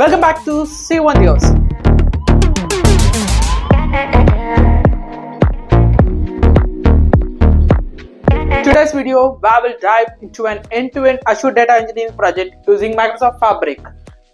Welcome back to See One Dios. Today's video, we will dive into an end-to-end Azure Data Engineering project using Microsoft Fabric.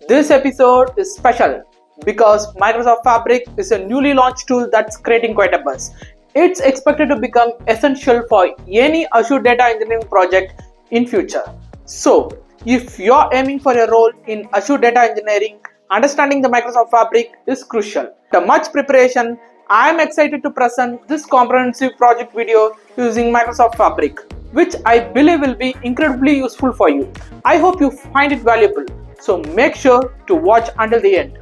This episode is special because Microsoft Fabric is a newly launched tool that's creating quite a buzz. It's expected to become essential for any Azure Data Engineering project in future. So, if you're aiming for a role in Azure Data Engineering, understanding the Microsoft Fabric is crucial. After much preparation, I am excited to present this comprehensive project video using Microsoft Fabric, which I believe will be incredibly useful for you. I hope you find it valuable, so make sure to watch until the end.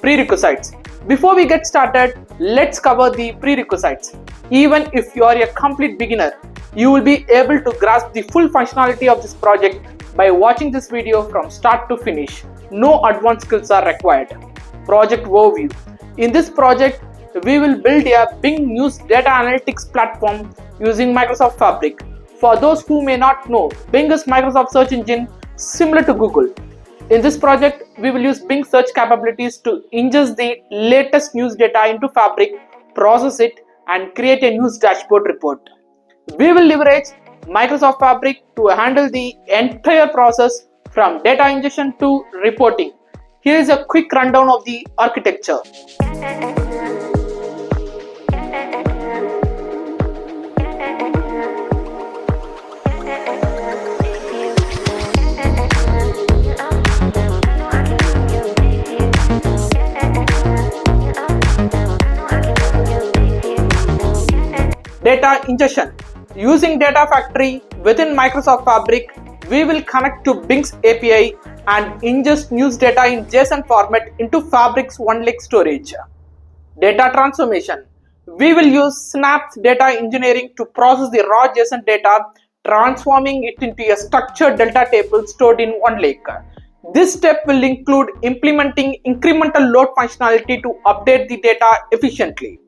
Prerequisites. Before we get started, let's cover the prerequisites. Even if you are a complete beginner, you will be able to grasp the full functionality of this project by watching this video from start to finish. No advanced skills are required. Project overview. In this project, we will build a Bing News data analytics platform using Microsoft Fabric. For those who may not know, Bing is Microsoft search engine similar to Google. In this project, we will use Bing search capabilities to ingest the latest news data into Fabric, process it, and create a news dashboard report. We will leverage Microsoft Fabric to handle the entire process from data ingestion to reporting. Here is a quick rundown of the architecture. Data ingestion. Using Data Factory within Microsoft Fabric, we will connect to Bing's API and ingest news data in JSON format into Fabric's one-lake storage. Data transformation. We will use Synapse Data Engineering to process the raw JSON data, transforming it into a structured delta table stored in OneLake. This step will include implementing incremental load functionality to update the data efficiently.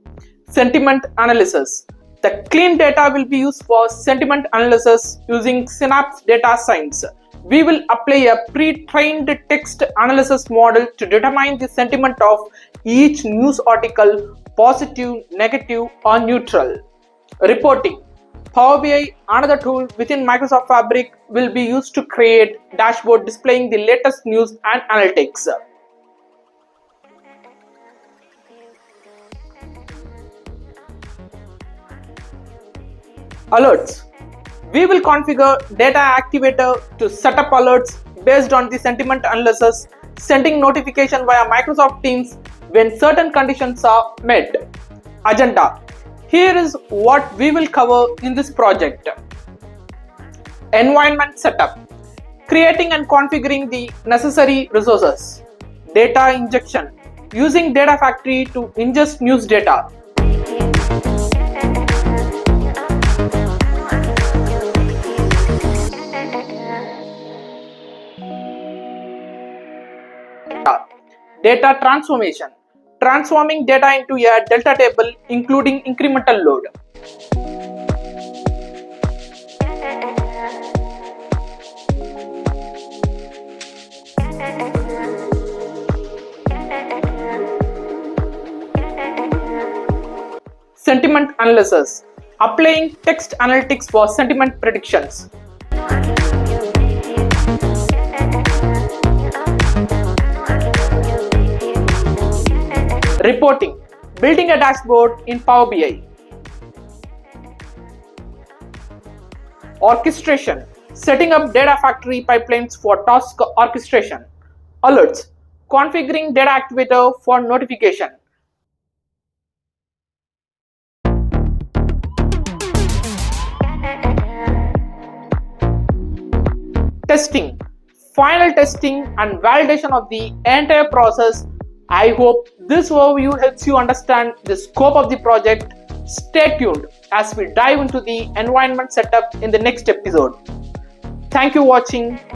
Sentiment analysis. The clean data will be used for sentiment analysis using Synapse Data Science. We will apply a pre-trained text analysis model to determine the sentiment of each news article, positive, negative, or neutral. Reporting. Power BI, another tool within Microsoft Fabric, will be used to create dashboard displaying the latest news and analytics. Alerts. We will configure Data Activator to set up alerts based on the sentiment analysis, sending notification via Microsoft Teams when certain conditions are met. Agenda. Here is what we will cover in this project. Environment setup. Creating and configuring the necessary resources. Data injection. Using Data Factory to ingest news data. Data transformation. Transforming data into a delta table including incremental load. Sentiment analysis. Applying text analytics for sentiment predictions. Reporting. Building a dashboard in Power BI. Orchestration. Setting up Data Factory pipelines for task orchestration. Alerts. Configuring Data Activator for notification. Testing. Final testing and validation of the entire process. I hope this overview helps you understand the scope of the project. Stay tuned as we dive into the environment setup in the next episode. Thank you for watching.